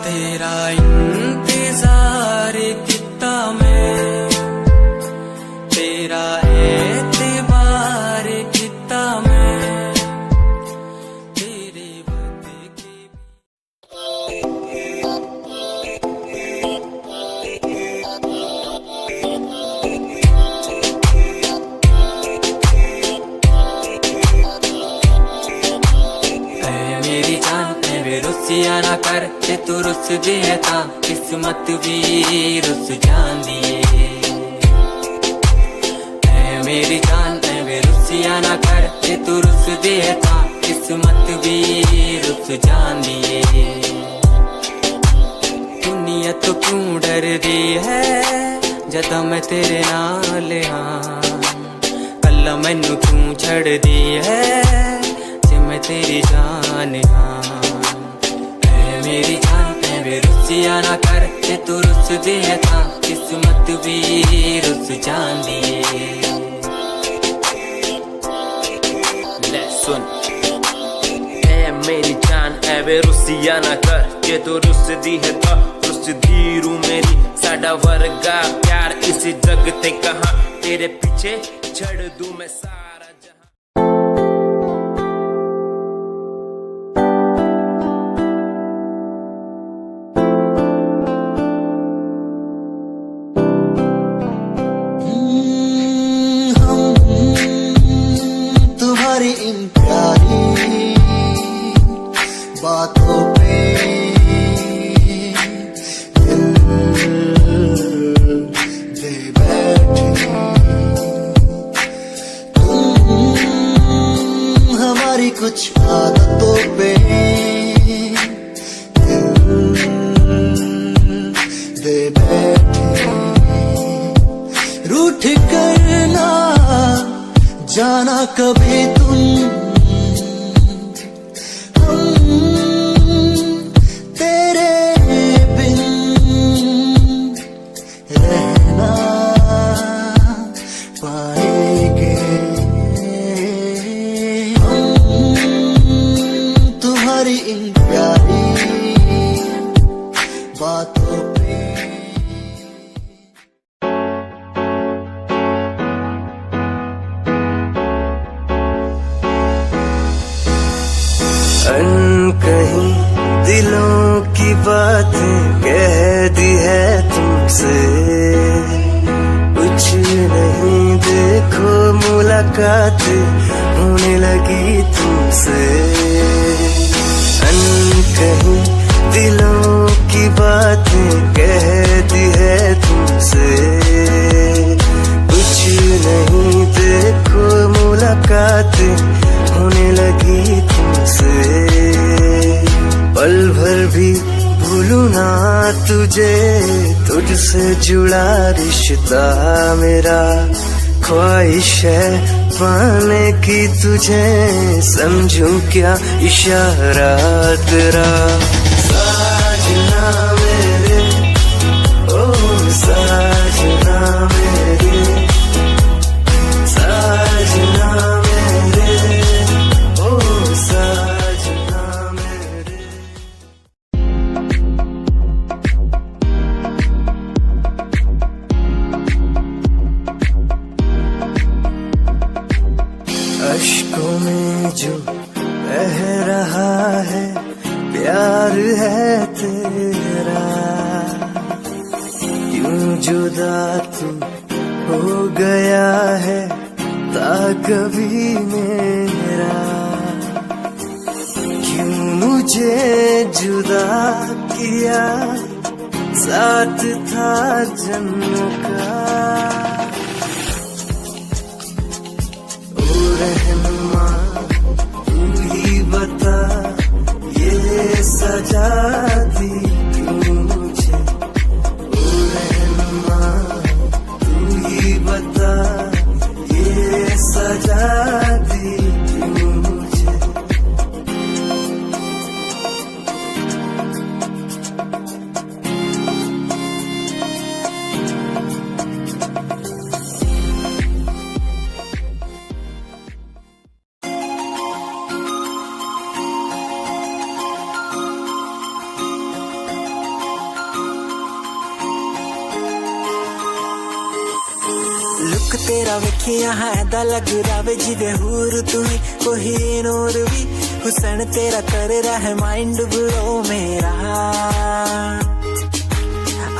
तेरा इंतजार कितना मैं, तेरा एतबार कितना मैं, तेरे वक्त के मेरी जान है वे रुसिया ना कर, जे तू रुस दिए ता किस्मत भी रुस जान दिए। मेरी जान है वे रुसिया ना कर, जे तू रुस दिए ता किस्मत भी रुस जान दिए। दुनिया तो क्यों डर दी है जदा मैं तेरे नाल हाँ, कल्ला मैनू क्यों छड़ दी है मैं तेरी जान हाँ। मेरी जान है वे रुसिया ना कर, जे तू रुस दिए था किस्मत भी रुस जान दिए। ले सुन
मेरी जान है वे रुसिया ना कर, जे तू रुस दी है तो रुस दीरू मेरी, साडा वर्गा प्यार इस जग ते कहां, तेरे पीछे छड़ दूं मैं सारा जहां।
तुम्हारी इन प्यारी बातों पे दिल दे बैठे, तुम हमारी कुछ आदतों पे दिल दे बैठे, रूठ करना जाना कभी तुम, हम तेरे बिन रहना पाएंगे, हम तुम्हारी इन प्यारी बातों पे।
कहीं दिलों की बातें कह दी है तुमसे, कुछ नहीं देखो मुलाकात होने लगी तुमसे। कहीं दिलों की बातें कह दी है तुमसे, कुछ नहीं देखो मुलाकात होने लगी तुमसे। पल भर भी भूलूं ना तुझे, तुझसे जुड़ा रिश्ता मेरा, ख्वाहिश है पाने की तुझे, समझूं क्या इशारा तेरा। साजना मेरे ओ साजना मेरे, साजना मेरे ओ साजना मेरे। अश्कों में जो बह रहा है प्यार है तेरा, यूं
जुदा तू हो गया है ता कभी मेरा, क्यों मुझे जुदा किया साथ था जन्मों का। ओ रहनुमा तू ही बता ये सजा दी क्यों मुझे, ओ रहनुमा तू ही बता ये सजा दी क्यों मुझे। लुक तेरा वेखिया है दा लग रावे जिवे हूर तू ही कोई नूर भी, हुसन तेरा कर रहा है माइंड ब्लो मेरा।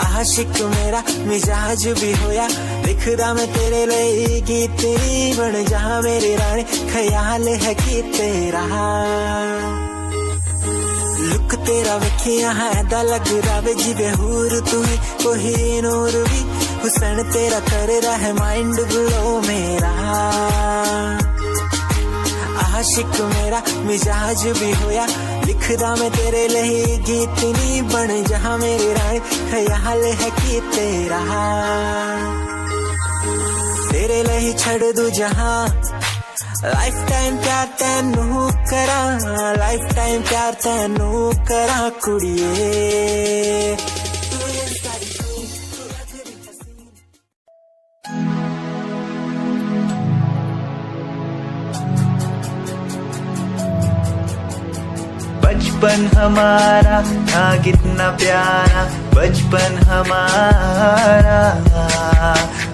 आशिक मेरा मिजाज भी होया लिखदा मैं तेरे लिए गीत बन जहाँ मेरी रानी ख्याल है कि तेरा। लुक तेरा वेखिया है दा लग रावे जिवे हूर तू ही कोई नूर भी, हुसन तेरा कर रहा है माइंड ब्लो मेरा। आशिक मेरा मिजाज भी होया लिखदा मैं तेरे लिए गीत नी बन जहाँ मेरी रानी ख्याल है कि तेरा। तेरे लिए छड़ दू जहाँ लाइफ टाइम प्यार तैनू करा, लाइफ टाइम प्यार तैनू करा कुड़िए। बचपन हमारा था कितना प्यारा, बचपन हमारा,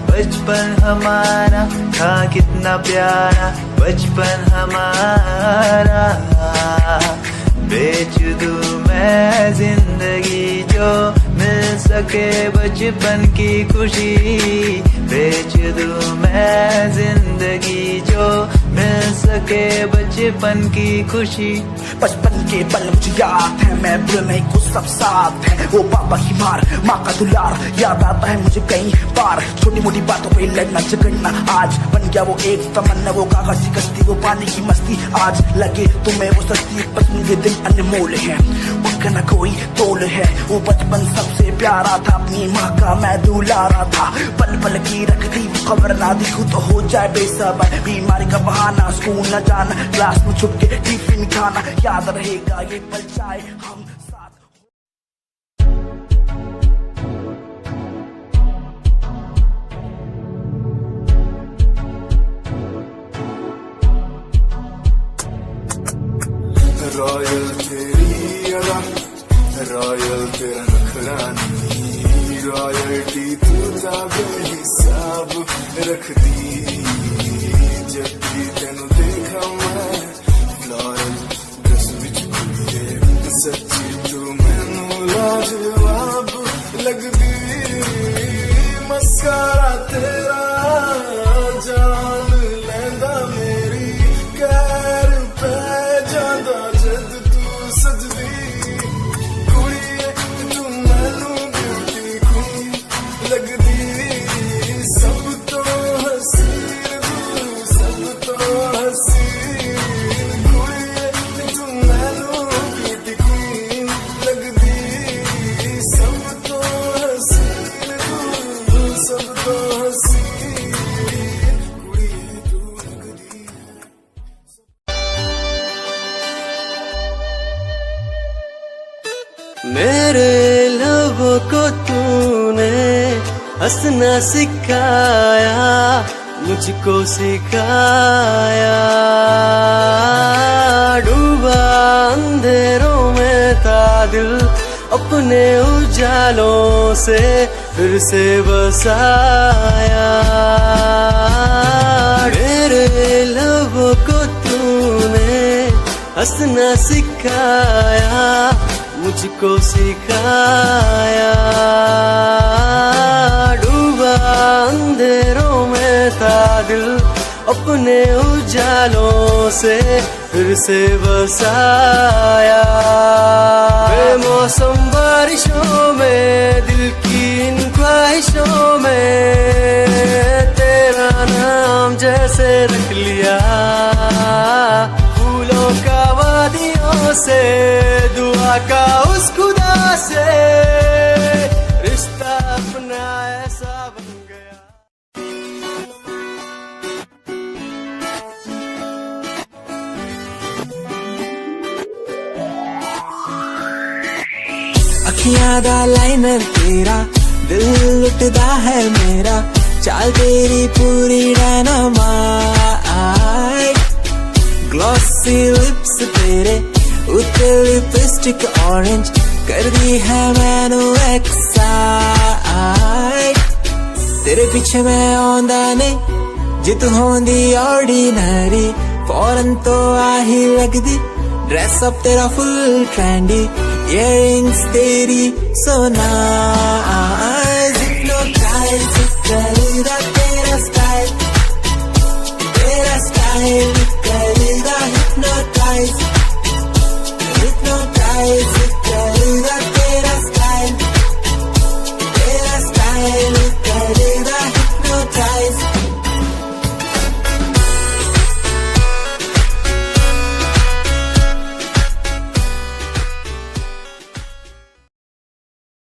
बचपन हमारा था कितना प्यारा, बचपन हमारा। बेच दूं मैं जिंदगी जो मिल सके बचपन की खुशी, बेच दूं मैं जिंदगी जो मिल सके बचपन की खुशी।
बचपन के पल मुझे याद है, मैं भूल नहीं कुछ सब साथ है, वो पापा की मार माँ का दुलार याद आता है मुझे कई बार। छोटी मोटी बातों पे लड़ना झगड़ना आज बन गया वो एक तमन्ना, वो कागज की कश्ती वो पानी की मस्ती आज लगे तुम्हें वो सस्ती। बचपन के दिन अनमोल है उनका न कोई तोल है, वो बचपन सबसे प्यारा था, अपनी माँ का मैं दुलारा था। पल पल की रखती खबर ना दिखूं तो हो जाए बेसबर, बीमारी का बहाना स्कूल न जाना, क्लास में छुप के टिफिन खाना, याद रहेगा ये पल चाहे हम साथ।
रॉयल तेरी अदा, रॉयल तेरा नखरानी, रॉयल्टी तू जाबे हिसाब रख दी। जब भी तेनू देखा मैं फ्लोरल ड्रेस विच खुले, सच्ची तू मैनू लाजवाब लगदी। मस्कारा तेरा जान लैंदा मेरी, कैर पै जांदा जद तू सजदी। कुड़िए तू मैनू ब्यूटी क्वीन लगदी, सब तो हसीन तू सब तो हसीन। कुड़िए तू मैनू ब्यूटी क्वीन लगदी, सब तो हसीन तू सब तो हसीन। कुड़िए तू लगदी
मेरे लबों को तूने हंसना सिखाया, मुझको सिखाया। डूबा अंधेरों में था दिल, अपने उजालों से फिर से बसाया। मेरे लबों को तूने हंसना सिखाया, मुझको सिखाया।
अपने उजालों से फिर से बसाया। बेमौसम बारिशों में दिल की इन ख्वाहिशों में तेरा नाम जैसे रख लिया। फूलों का वादियों से दुआ का उस खुदा से रिश्ता अपना ऐसा बन गया।
अखियां दा लाइनर तेरा दिल लुटदा है मेरा। चाल तेरी पूरी डायनामाइट। ग्लॉसी लिप्स तेरे उत्ते लिपस्टिक ऑरेंज कर दी है मैनू एक्साइट। तेरे पीछे मैं आंदा नहीं जे तू होंदी ऑर्डिनरी। फौरन तो आही लगदी ड्रेस अप तेरा फुल ट्रेंडी। इयररिंग्स तेरी so nice। hypnotize तेरा स्टाइल